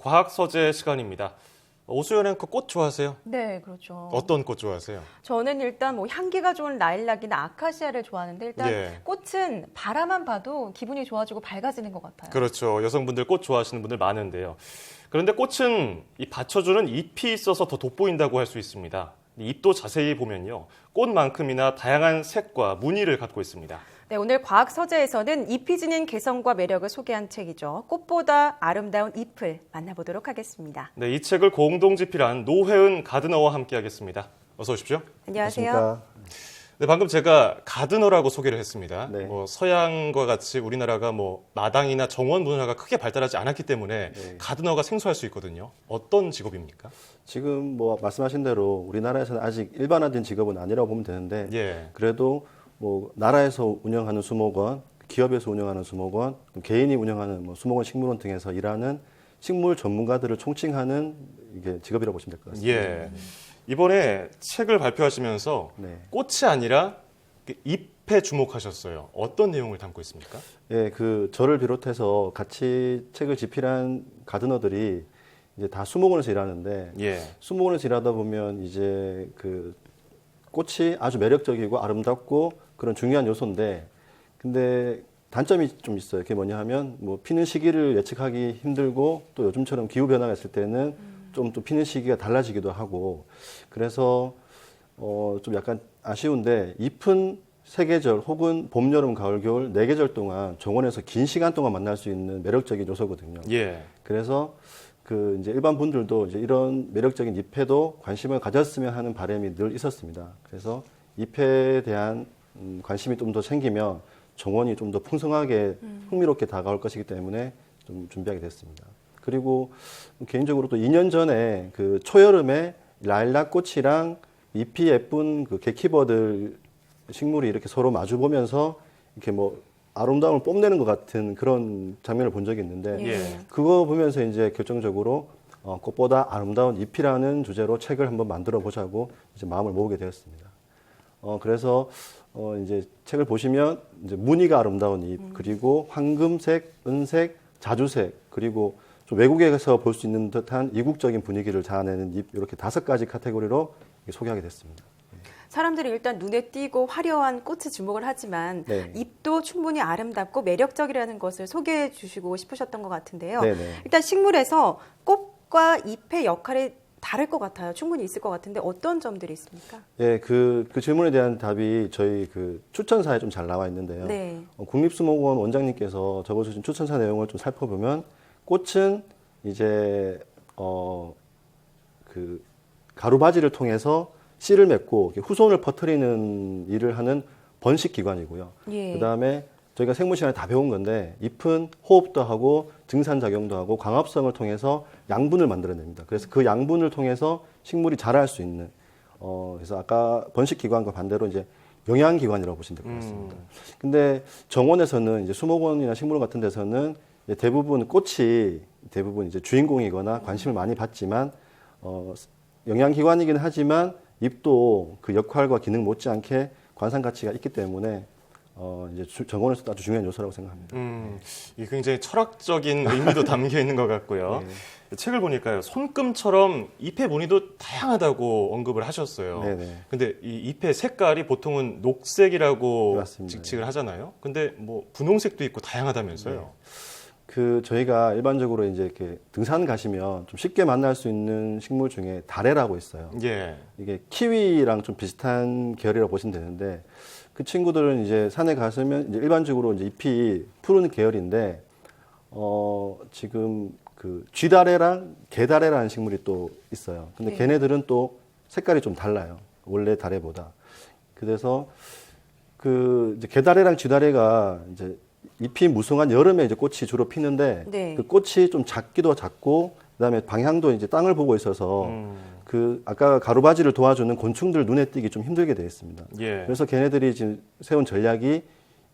과학 서재 시간입니다. 오수연 앵커 꽃 좋아하세요? 네, 그렇죠. 어떤 꽃 좋아하세요? 저는 일단 뭐 향기가 좋은 라일락이나 아카시아를 좋아하는데 일단 예. 꽃은 바라만 봐도 기분이 좋아지고 밝아지는 것 같아요. 그렇죠. 여성분들 꽃 좋아하시는 분들 많은데요. 그런데 꽃은 이 받쳐주는 잎이 있어서 더 돋보인다고 할 수 있습니다. 잎도 자세히 보면요. 꽃만큼이나 다양한 색과 무늬를 갖고 있습니다. 네, 오늘 과학 서재에서는 잎이 지닌 개성과 매력을 소개한 책이죠. 꽃보다 아름다운 잎을 만나보도록 하겠습니다. 네, 이 책을 공동 집필한 노회은 가드너와 함께하겠습니다. 어서 오십시오. 안녕하세요. 안녕하십니까. 네, 방금 제가 가드너라고 소개를 했습니다. 네. 서양과 같이 우리나라가 마당이나 정원 문화가 크게 발달하지 않았기 때문에 네. 가드너가 생소할 수 있거든요. 어떤 직업입니까? 지금 말씀하신 대로 우리나라에서는 아직 일반화된 직업은 아니라고 보면 되는데 예. 그래도 나라에서 운영하는 수목원, 기업에서 운영하는 수목원, 개인이 운영하는 수목원 식물원 등에서 일하는 식물 전문가들을 총칭하는 이게 직업이라고 보시면 될 것 같습니다. 예. 이번에 책을 발표하시면서 네. 꽃이 아니라 잎에 주목하셨어요. 어떤 내용을 담고 있습니까? 예, 저를 비롯해서 같이 책을 집필한 가드너들이 이제 다 수목원에서 일하는데 예. 수목원에서 일하다 보면 이제 꽃이 아주 매력적이고 아름답고 그런 중요한 요소인데 근데 단점이 좀 있어요. 그게 뭐냐 하면 피는 시기를 예측하기 힘들고 또 요즘처럼 기후 변화가 있을 때는 좀 또 피는 시기가 달라지기도 하고 그래서 좀 약간 아쉬운데 잎은 세 계절 혹은 봄, 여름, 가을, 겨울 네 계절 동안 정원에서 긴 시간 동안 만날 수 있는 매력적인 요소거든요. 예. 그래서 이제 일반 분들도 이제 이런 매력적인 잎에도 관심을 가졌으면 하는 바람이 늘 있었습니다. 그래서 잎에 대한 관심이 좀 더 생기면 정원이 좀 더 풍성하게 흥미롭게 다가올 것이기 때문에 좀 준비하게 됐습니다. 그리고 개인적으로 또 2년 전에 초여름에 라일락 꽃이랑 잎이 예쁜 게키버들 식물이 이렇게 서로 마주 보면서 이렇게 아름다움을 뽐내는 것 같은 그런 장면을 본 적이 있는데 예. 그거 보면서 이제 결정적으로 꽃보다 아름다운 잎이라는 주제로 책을 한번 만들어 보자고 이제 마음을 모으게 되었습니다. 그래서 이제 책을 보시면 이제 무늬가 아름다운 잎 그리고 황금색, 은색, 자주색 그리고 좀 외국에서 볼 수 있는 듯한 이국적인 분위기를 자아내는 잎 이렇게 5가지 카테고리로 소개하게 됐습니다. 사람들이 일단 눈에 띄고 화려한 꽃에 주목을 하지만 네. 잎도 충분히 아름답고 매력적이라는 것을 소개해 주시고 싶으셨던 것 같은데요. 네네. 일단 식물에서 꽃과 잎의 역할이 다를 것 같아요. 충분히 있을 것 같은데 어떤 점들이 있습니까? 예, 그 질문에 대한 답이 저희 추천사에 좀 잘 나와 있는데요. 네. 국립수목원 원장님께서 적어주신 추천사 내용을 좀 살펴보면 꽃은 이제 가루바지를 통해서 씨를 맺고 후손을 퍼뜨리는 일을 하는 번식기관이고요. 예. 그다음에 저희가 생물 시간에 다 배운 건데 잎은 호흡도 하고 증산작용도 하고 광합성을 통해서 양분을 만들어냅니다. 그래서 그 양분을 통해서 식물이 자랄 수 있는 그래서 아까 번식기관과 반대로 이제 영양기관이라고 보시면 될 것 같습니다. 근데 정원에서는 이제 수목원이나 식물원 같은 데서는 이제 대부분 꽃이 대부분 이제 주인공이거나 관심을 많이 받지만 영양기관이긴 하지만 잎도 그 역할과 기능 못지않게 관상 가치가 있기 때문에 이제 정원에서도 아주 중요한 요소라고 생각합니다. 이 굉장히 철학적인 의미도 담겨 있는 것 같고요. 네. 책을 보니까요, 손금처럼 잎의 무늬도 다양하다고 언급을 하셨어요. 네네. 근데 이 잎의 색깔이 보통은 녹색이라고 맞습니다. 직책을 하잖아요. 근데 분홍색도 있고 다양하다면서요. 네. 저희가 일반적으로 이제 이렇게 등산 가시면 좀 쉽게 만날 수 있는 식물 중에 다래라고 있어요. 예. 이게 키위랑 좀 비슷한 계열이라고 보시면 되는데 그 친구들은 이제 산에 가시면 이제 일반적으로 이제 잎이 푸른 계열인데 지금 쥐다래랑 개다래라는 식물이 또 있어요. 근데 네. 걔네들은 또 색깔이 좀 달라요. 원래 다래보다. 그래서 이제 개다래랑 쥐다래가 이제 잎이 무성한 여름에 이제 꽃이 주로 피는데 네. 그 꽃이 좀 작기도 작고 그다음에 방향도 이제 땅을 보고 있어서 아까 가루바지를 도와주는 곤충들 눈에 띄기 좀 힘들게 되어 있습니다. 예. 그래서 걔네들이 지금 세운 전략이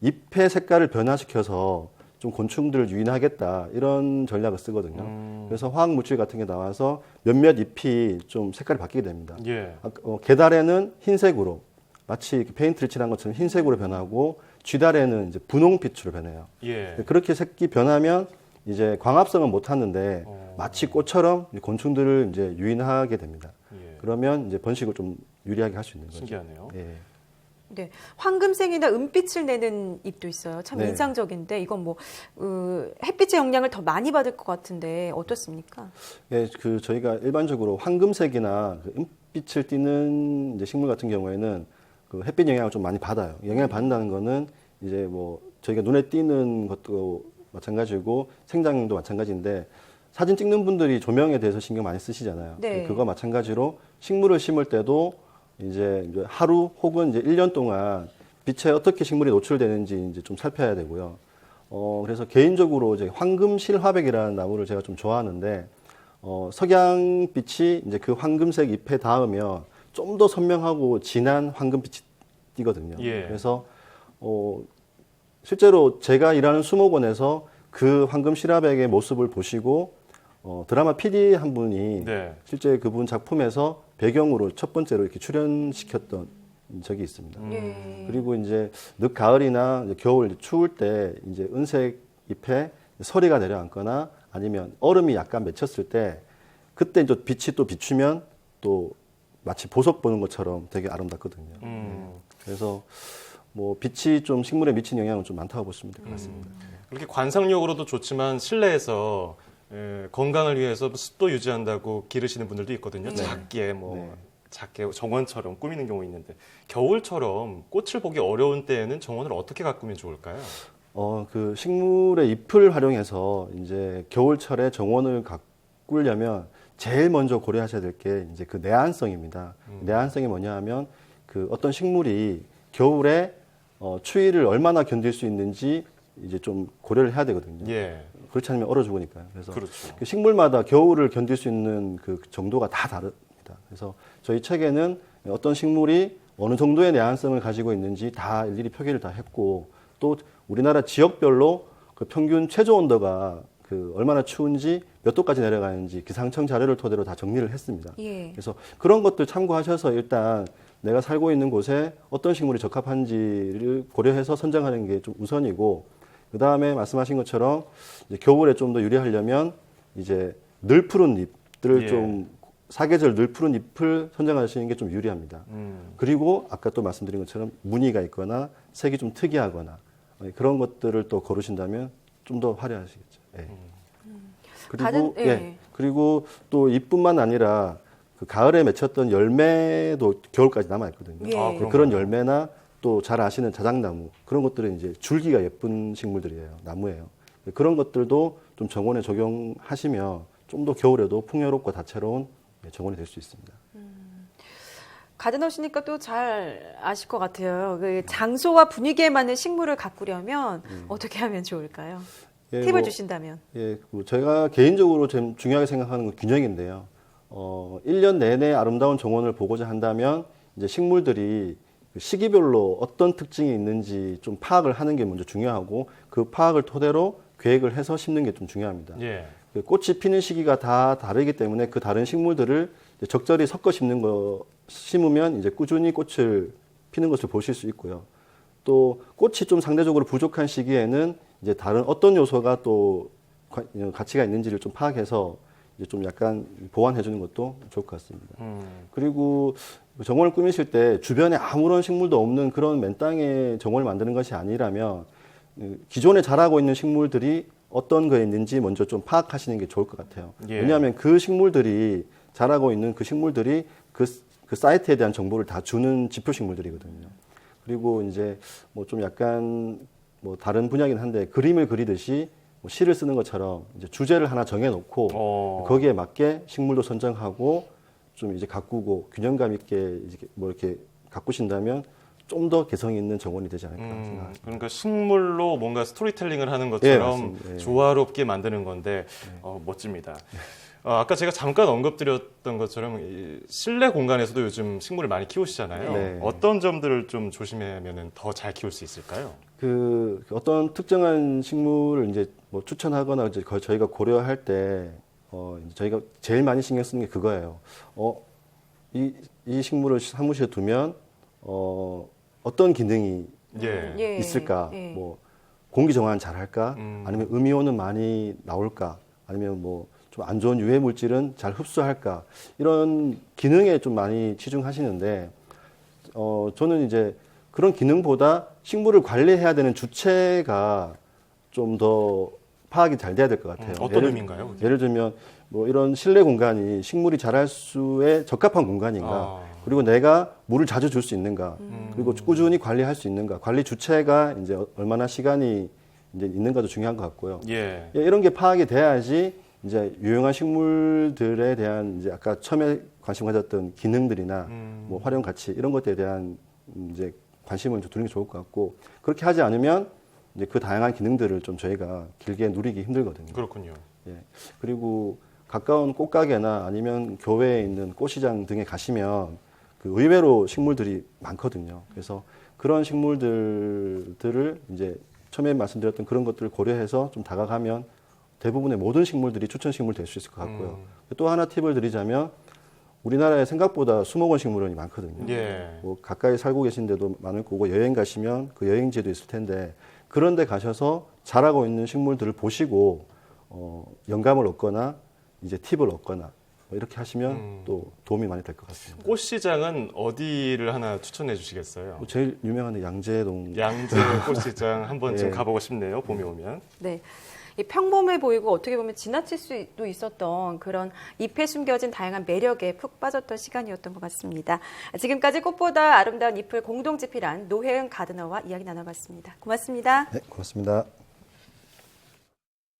잎의 색깔을 변화시켜서 좀 곤충들을 유인하겠다 이런 전략을 쓰거든요. 그래서 화학 물질 같은 게 나와서 몇몇 잎이 좀 색깔이 바뀌게 됩니다. 예. 개다래는 흰색으로 마치 이렇게 페인트를 칠한 것처럼 흰색으로 변하고 쥐다래는 이제 분홍빛으로 변해요. 예. 그렇게 색이 변하면 이제 광합성은 못 하는데 마치 꽃처럼 곤충들을 이제 유인하게 됩니다. 예. 그러면 이제 번식을 좀 유리하게 할 수 있는 거죠. 신기하네요. 예. 네, 황금색이나 은빛을 내는 잎도 있어요. 참 네. 인상적인데 이건 뭐 햇빛의 영향을 더 많이 받을 것 같은데 어떻습니까? 예, 그 저희가 일반적으로 황금색이나 그 은빛을 띠는 이제 식물 같은 경우에는 그 햇빛 영향을 좀 많이 받아요. 영향을 받는다는 거는 이제 뭐 저희가 눈에 띄는 것도 마찬가지고 생장도 마찬가지인데 사진 찍는 분들이 조명에 대해서 신경 많이 쓰시잖아요. 네. 그거 마찬가지로 식물을 심을 때도 이제 하루 혹은 이제 1년 동안 빛에 어떻게 식물이 노출되는지 이제 좀 살펴야 되고요. 그래서 개인적으로 이제 황금실화백이라는 나무를 제가 좀 좋아하는데, 석양빛이 이제 그 황금색 잎에 닿으면 좀 더 선명하고 진한 황금빛이 띄거든요. 예. 그래서, 실제로 제가 일하는 수목원에서 그 황금실화백의 모습을 보시고, 드라마 PD 한 분이 네. 실제 그분 작품에서 배경으로 첫 번째로 이렇게 출연시켰던 적이 있습니다. 예. 그리고 이제 늦 가을이나 이제 겨울 추울 때 이제 은색 잎에 서리가 내려앉거나 아니면 얼음이 약간 맺혔을 때 그때 이제 빛이 또 비추면 또 마치 보석 보는 것처럼 되게 아름답거든요. 그래서 뭐 빛이 좀 식물에 미치는 영향은 좀 많다고 보시면 될 것 같습니다. 그렇게 관상력으로도 좋지만 실내에서 건강을 위해서 습도 유지한다고 기르시는 분들도 있거든요. 작게 네. 작게 정원처럼 꾸미는 경우 있는데 겨울처럼 꽃을 보기 어려운 때에는 정원을 어떻게 가꾸면 좋을까요? 그 식물의 잎을 활용해서 이제 겨울철에 정원을 가꾸려면 제일 먼저 고려하셔야 될 게 이제 그 내한성입니다. 내한성이 뭐냐 하면 그 어떤 식물이 겨울에 추위를 얼마나 견딜 수 있는지 이제 좀 고려를 해야 되거든요. 예. 그렇지 않으면 얼어 죽으니까요. 그래서 그렇죠. 그 식물마다 겨울을 견딜 수 있는 그 정도가 다 다릅니다. 그래서 저희 책에는 어떤 식물이 어느 정도의 내한성을 가지고 있는지 다 일일이 표기를 다 했고 또 우리나라 지역별로 그 평균 최저 온도가 그 얼마나 추운지 몇 도까지 내려가는지 기상청 자료를 토대로 다 정리를 했습니다. 예. 그래서 그런 것들 참고하셔서 일단 내가 살고 있는 곳에 어떤 식물이 적합한지를 고려해서 선정하는 게 좀 우선이고 그 다음에 말씀하신 것처럼 이제 겨울에 좀 더 유리하려면 이제 늘 푸른 잎들을 예. 좀 사계절 늘 푸른 잎을 선정하시는 게 좀 유리합니다. 그리고 아까 또 말씀드린 것처럼 무늬가 있거나 색이 좀 특이하거나 그런 것들을 또 고르신다면 좀 더 화려하시겠죠. 예. 그리고 다른- 예. 예. 그리고 또 잎뿐만 아니라 그 가을에 맺혔던 열매도 겨울까지 남아 있거든요. 예. 아, 그런가요? 그런 열매나 또 잘 아시는 자작나무 그런 것들은 이제 줄기가 예쁜 식물들이에요. 나무예요. 그런 것들도 좀 정원에 적용하시면 좀 더 겨울에도 풍요롭고 다채로운 정원이 될 수 있습니다. 가든하시니까 또 잘 아실 것 같아요. 그 장소와 분위기에 맞는 식물을 가꾸려면 어떻게 하면 좋을까요? 예, 팁을 뭐, 주신다면. 예, 뭐 제가 개인적으로 좀 중요하게 생각하는 건 균형인데요. 1년 내내 아름다운 정원을 보고자 한다면 이제 식물들이 그 시기별로 어떤 특징이 있는지 좀 파악을 하는 게 먼저 중요하고 그 파악을 토대로 계획을 해서 심는 게 좀 중요합니다. 예. 그 꽃이 피는 시기가 다 다르기 때문에 그 다른 식물들을 이제 적절히 섞어 심으면 이제 꾸준히 꽃을 피는 것을 보실 수 있고요. 또 꽃이 좀 상대적으로 부족한 시기에는 이제 다른 어떤 요소가 또 가치가 있는지를 좀 파악해서 이제 좀 약간 보완해 주는 것도 좋을 것 같습니다. 그리고 정원을 꾸미실 때 주변에 아무런 식물도 없는 그런 맨땅에 정원을 만드는 것이 아니라면 기존에 자라고 있는 식물들이 어떤 거에 있는지 먼저 좀 파악하시는 게 좋을 것 같아요. 예. 왜냐하면 그 식물들이 자라고 있는 그 식물들이 그 사이트에 대한 정보를 다 주는 지표 식물들이거든요. 그리고 이제 뭐 좀 약간 뭐 다른 분야긴 한데 그림을 그리듯이 뭐 시를 쓰는 것처럼 이제 주제를 하나 정해놓고 거기에 맞게 식물도 선정하고 좀 이제 가꾸고 균형감 있게 이제 뭐 이렇게 가꾸신다면 좀 더 개성 있는 정원이 되지 않을까 생각합니다. 그러니까 식물로 뭔가 스토리텔링을 하는 예, 것처럼 맞습니다. 예. 조화롭게 만드는 건데 멋집니다. 아까 제가 잠깐 언급드렸던 것처럼 이 실내 공간에서도 요즘 식물을 많이 키우시잖아요. 네. 어떤 점들을 좀 조심하면 더 잘 키울 수 있을까요? 그 어떤 특정한 식물을 이제 뭐 추천하거나 이제 저희가 고려할 때 이제 저희가 제일 많이 신경 쓰는 게 그거예요. 이 식물을 사무실에 두면 어떤 기능이 예. 예. 있을까? 예. 뭐 공기 정화는 잘할까? 아니면 음이온은 많이 나올까? 아니면 뭐 좀 안 좋은 유해 물질은 잘 흡수할까? 이런 기능에 좀 많이 치중하시는데 저는 이제 그런 기능보다 식물을 관리해야 되는 주체가 좀 더 파악이 잘 돼야 될 것 같아요. 어떤 의미인가요? 예를 들면 뭐 이런 실내 공간이 식물이 자랄 수에 적합한 공간인가? 그리고 내가 물을 자주 줄 수 있는가? 그리고 꾸준히 관리할 수 있는가? 관리 주체가 이제 얼마나 시간이 이제 있는가도 중요한 것 같고요. 예. 이런 게 파악이 돼야지 이제 유용한 식물들에 대한 이제 아까 처음에 관심 가졌던 기능들이나 뭐 활용 가치 이런 것들에 대한 이제 관심을 좀 두는 게 좋을 것 같고 그렇게 하지 않으면 이제 그 다양한 기능들을 좀 저희가 길게 누리기 힘들거든요. 그렇군요. 예. 그리고 가까운 꽃가게나 아니면 교외에 있는 꽃시장 등에 가시면 그 의외로 식물들이 많거든요. 그래서 그런 식물들을 이제 처음에 말씀드렸던 그런 것들을 고려해서 좀 다가가면 대부분의 모든 식물들이 추천 식물 될 수 있을 것 같고요. 또 하나 팁을 드리자면 우리나라에 생각보다 수목원 식물원이 많거든요. 예. 뭐 가까이 살고 계신데도 많을 거고 여행 가시면 그 여행지도 있을 텐데 그런 데 가셔서 자라고 있는 식물들을 보시고 영감을 얻거나 이제 팁을 얻거나 뭐 이렇게 하시면 또 도움이 많이 될 것 같습니다. 꽃시장은 어디를 하나 추천해 주시겠어요? 뭐 제일 유명한 데 양재동. 양재 꽃시장 한 번쯤 예. 가보고 싶네요. 봄이 오면. 네. 이 평범해 보이고 어떻게 보면 지나칠 수도 있었던 그런 잎에 숨겨진 다양한 매력에 푹 빠졌던 시간이었던 것 같습니다. 지금까지 꽃보다 아름다운 잎을 공동 집필한 노혜은 가드너와 이야기 나눠봤습니다. 고맙습니다. 네, 고맙습니다.